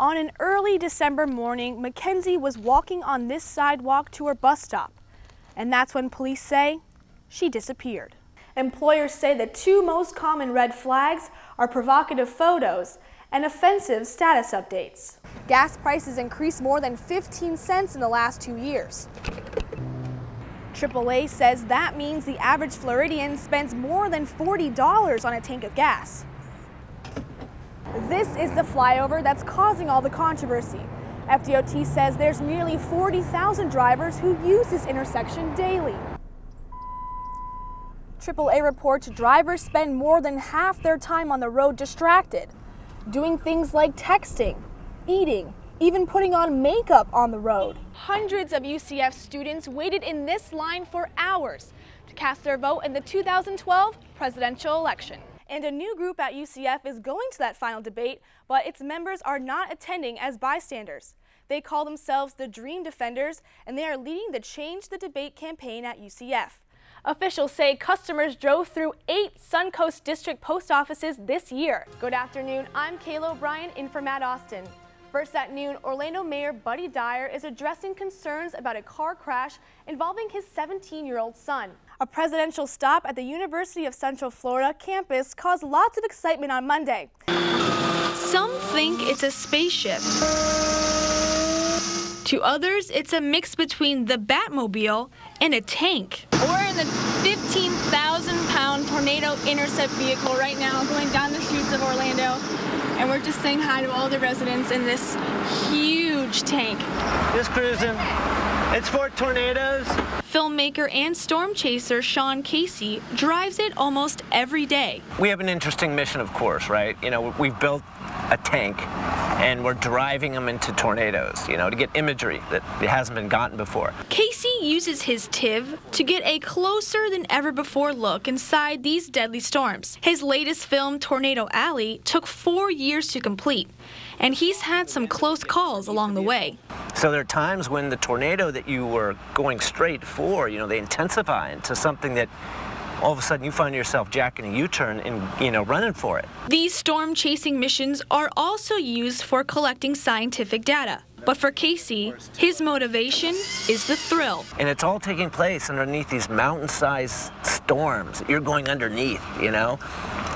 On an early December morning, Mackenzie was walking on this sidewalk to her bus stop, and that's when police say she disappeared. Employers say the two most common red flags are provocative photos and offensive status updates. Gas prices increased more than 15 cents in the last 2 years. AAA says that means the average Floridian spends more than $40 on a tank of gas. This is the flyover that's causing all the controversy. FDOT says there's nearly 40,000 drivers who use this intersection daily. AAA reports drivers spend more than half their time on the road distracted, doing things like texting, eating, even putting on makeup on the road. Hundreds of UCF students waited in this line for hours to cast their vote in the 2012 presidential election. And a new group at UCF is going to that final debate, but its members are not attending as bystanders. They call themselves the Dream Defenders, and they are leading the Change the Debate campaign at UCF. Officials say customers drove through 8 Suncoast District post offices this year. Good afternoon, I'm Kayla O'Brien in for Matt Austin. First at noon, Orlando Mayor Buddy Dyer is addressing concerns about a car crash involving his 17-year-old son. A presidential stop at the University of Central Florida campus caused lots of excitement on Monday. Some think it's a spaceship. To others, it's a mix between the Batmobile and a tank. We're in the 15,000-pound Tornado Intercept vehicle right now going down the streets of Orlando. And we're just saying hi to all the residents in this huge tank. Just cruising. It's for tornadoes. Filmmaker and storm chaser Sean Casey drives it almost every day. We have an interesting mission, of course, right? You know, we've built a tank and we're driving them into tornadoes, you know, to get imagery that hasn't been gotten before. Casey uses his TIV to get a closer than ever before look inside these deadly storms. His latest film, Tornado Alley, took 4 years to complete, and he's had some close calls along the way. So there are times when the tornado that you were going straight for, you know, they intensify into something that all of a sudden you find yourself jacking a U-turn and, you know, running for it. These storm chasing missions are also used for collecting scientific data. But for Casey, his motivation is the thrill. And it's all taking place underneath these mountain-sized storms. You're going underneath, you know?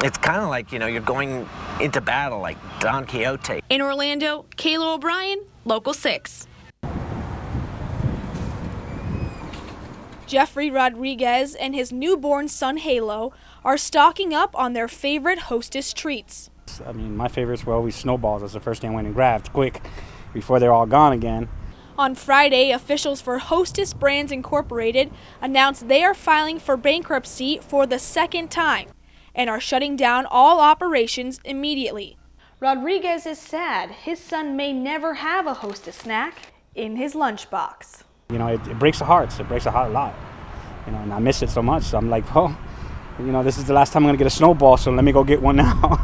It's kind of like, you know, you're going into battle like Don Quixote. In Orlando, Kayla O'Brien, Local 6. Jeffrey Rodriguez and his newborn son Halo are stocking up on their favorite Hostess treats. I mean, my favorites were always snowballs. That's the first thing I went and grabbed quick before they're all gone again. On Friday, officials for Hostess Brands Incorporated announced they are filing for bankruptcy for the second time and are shutting down all operations immediately. Rodriguez is sad his son may never have a Hostess snack in his lunchbox. You know, it breaks the hearts. It breaks the heart a lot. You know, and I miss it so much. So I'm like, oh, you know, this is the last time I'm going to get a snowball, so let me go get one now.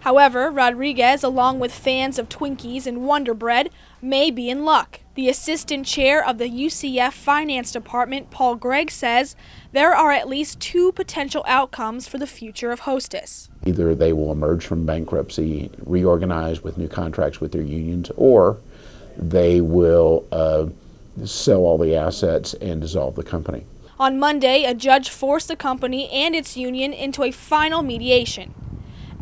However, Rodriguez, along with fans of Twinkies and Wonder Bread, may be in luck. The assistant chair of the UCF Finance Department, Paul Gregg, says there are at least 2 potential outcomes for the future of Hostess. Either they will emerge from bankruptcy, reorganize with new contracts with their unions, or they will sell all the assets and dissolve the company. On Monday, a judge forced the company and its union into a final mediation.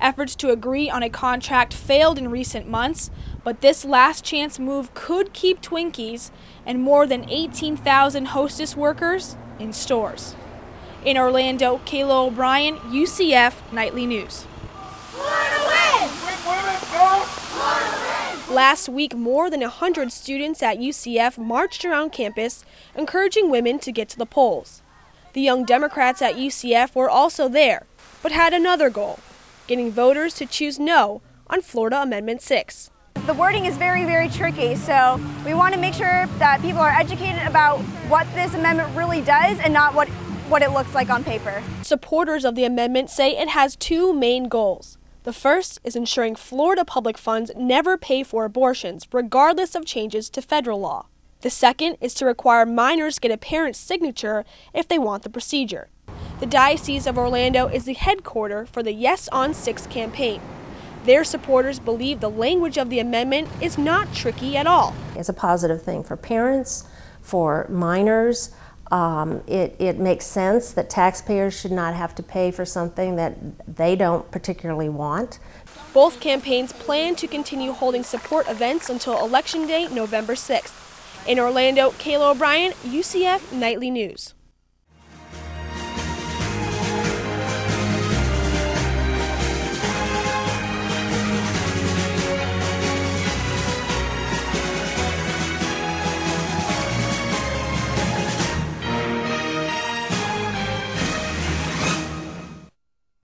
Efforts to agree on a contract failed in recent months, but this last chance move could keep Twinkies and more than 18,000 Hostess workers in stores. In Orlando, Kayla O'Brien, UCF Nightly News. Last week, more than 100 students at UCF marched around campus, encouraging women to get to the polls. The Young Democrats at UCF were also there, but had another goal: getting voters to choose no on Florida Amendment 6. The wording is very, very tricky, so we want to make sure that people are educated about what this amendment really does and not what it looks like on paper. Supporters of the amendment say it has 2 main goals. The first is ensuring Florida public funds never pay for abortions, regardless of changes to federal law. The second is to require minors get a parent's signature if they want the procedure. The Diocese of Orlando is the headquarters for the Yes on 6 campaign. Their supporters believe the language of the amendment is not tricky at all. It's a positive thing for parents, for minors. It makes sense that taxpayers should not have to pay for something that they don't particularly want. Both campaigns plan to continue holding support events until Election Day, November 6th. In Orlando, Kayla O'Brien, UCF Nightly News.